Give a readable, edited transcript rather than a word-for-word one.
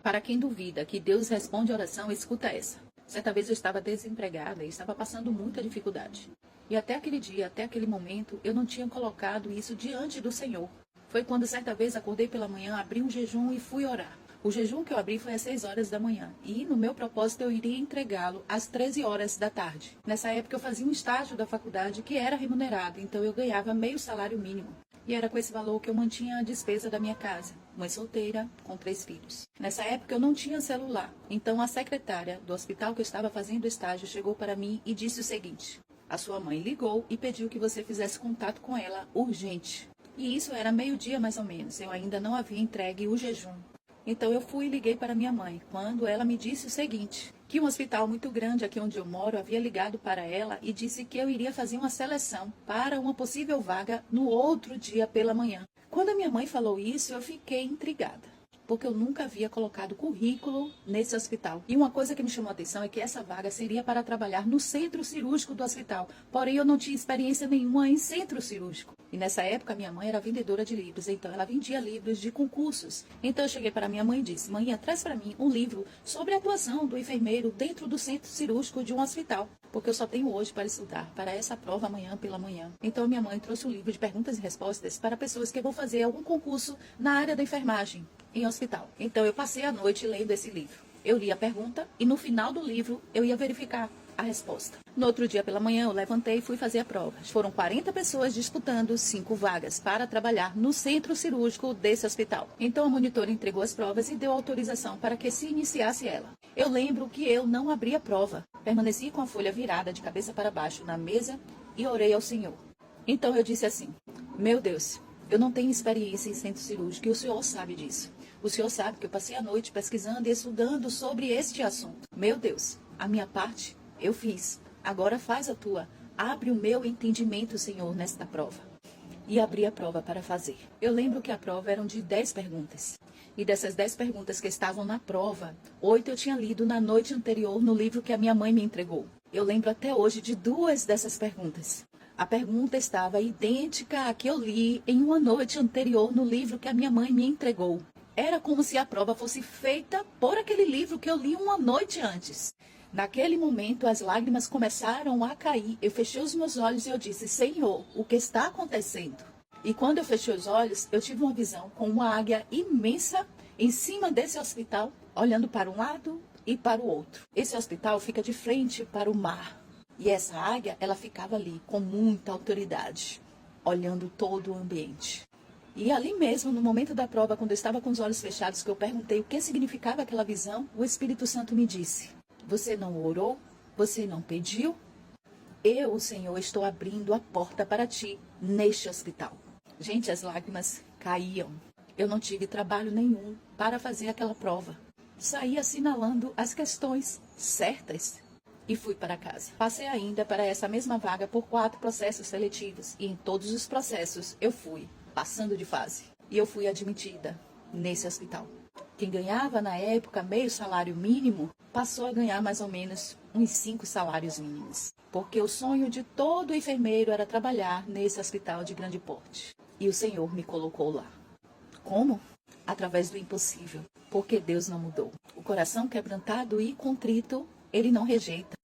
Para quem duvida que Deus responde oração, escuta essa. Certa vez eu estava desempregada e estava passando muita dificuldade. E até aquele dia, até aquele momento, eu não tinha colocado isso diante do Senhor. Foi quando certa vez acordei pela manhã, abri um jejum e fui orar. O jejum que eu abri foi às 6 horas da manhã. E no meu propósito eu iria entregá-lo às 13 horas da tarde. Nessa época eu fazia um estágio da faculdade que era remunerado, então eu ganhava meio salário mínimo. E era com esse valor que eu mantinha a despesa da minha casa. Mãe solteira, com 3 filhos. Nessa época eu não tinha celular. Então a secretária do hospital que eu estava fazendo estágio chegou para mim e disse o seguinte: a sua mãe ligou e pediu que você fizesse contato com ela urgente. E isso era meio-dia mais ou menos. Eu ainda não havia entregue o jejum. Então eu fui e liguei para minha mãe, quando ela me disse o seguinte, que um hospital muito grande aqui onde eu moro havia ligado para ela e disse que eu iria fazer uma seleção para uma possível vaga no outro dia pela manhã. Quando a minha mãe falou isso, eu fiquei intrigada, porque eu nunca havia colocado currículo nesse hospital. E uma coisa que me chamou a atenção é que essa vaga seria para trabalhar no centro cirúrgico do hospital. Porém, eu não tinha experiência nenhuma em centro cirúrgico. E nessa época, minha mãe era vendedora de livros, então ela vendia livros de concursos. Então eu cheguei para minha mãe e disse: mãe, traz para mim um livro sobre a atuação do enfermeiro dentro do centro cirúrgico de um hospital, porque eu só tenho hoje para estudar para essa prova amanhã pela manhã. Então minha mãe trouxe um livro de perguntas e respostas para pessoas que vão fazer algum concurso na área da enfermagem em hospital. Então eu passei a noite lendo esse livro. Eu li a pergunta e no final do livro eu ia verificar a resposta. No outro dia pela manhã eu levantei e fui fazer a prova. Foram 40 pessoas disputando 5 vagas para trabalhar no centro cirúrgico desse hospital. Então a monitora entregou as provas e deu autorização para que se iniciasse ela. Eu lembro que eu não abri a prova. Permaneci com a folha virada de cabeça para baixo na mesa e orei ao Senhor. Então eu disse assim: meu Deus, eu não tenho experiência em centro cirúrgico e o Senhor sabe disso. O Senhor sabe que eu passei a noite pesquisando e estudando sobre este assunto. Meu Deus, a minha parte eu fiz. Agora faz a tua. Abre o meu entendimento, Senhor, nesta prova. E abri a prova para fazer. Eu lembro que a prova eram de 10 perguntas. E dessas 10 perguntas que estavam na prova, 8 eu tinha lido na noite anterior no livro que a minha mãe me entregou. Eu lembro até hoje de 2 dessas perguntas. A pergunta estava idêntica à que eu li em uma noite anterior no livro que a minha mãe me entregou. Era como se a prova fosse feita por aquele livro que eu li uma noite antes. Naquele momento, as lágrimas começaram a cair. Eu fechei os meus olhos e eu disse: Senhor, o que está acontecendo? E quando eu fechei os olhos, eu tive uma visão com uma águia imensa em cima desse hospital, olhando para um lado e para o outro. Esse hospital fica de frente para o mar. E essa águia, ela ficava ali com muita autoridade, olhando todo o ambiente. E ali mesmo, no momento da prova, quando eu estava com os olhos fechados, que eu perguntei o que significava aquela visão, o Espírito Santo me disse: você não orou? Você não pediu? Eu, o Senhor, estou abrindo a porta para ti neste hospital. Gente, as lágrimas caíam. Eu não tive trabalho nenhum para fazer aquela prova. Saí assinalando as questões certas e fui para casa. Passei ainda para essa mesma vaga por 4 processos seletivos e em todos os processos eu fui passando de fase. E eu fui admitida nesse hospital. Quem ganhava na época meio salário mínimo passou a ganhar mais ou menos uns 5 salários mínimos. Porque o sonho de todo enfermeiro era trabalhar nesse hospital de grande porte. E o Senhor me colocou lá. Como? Através do impossível. Porque Deus não mudou. O coração quebrantado e contrito, Ele não rejeita.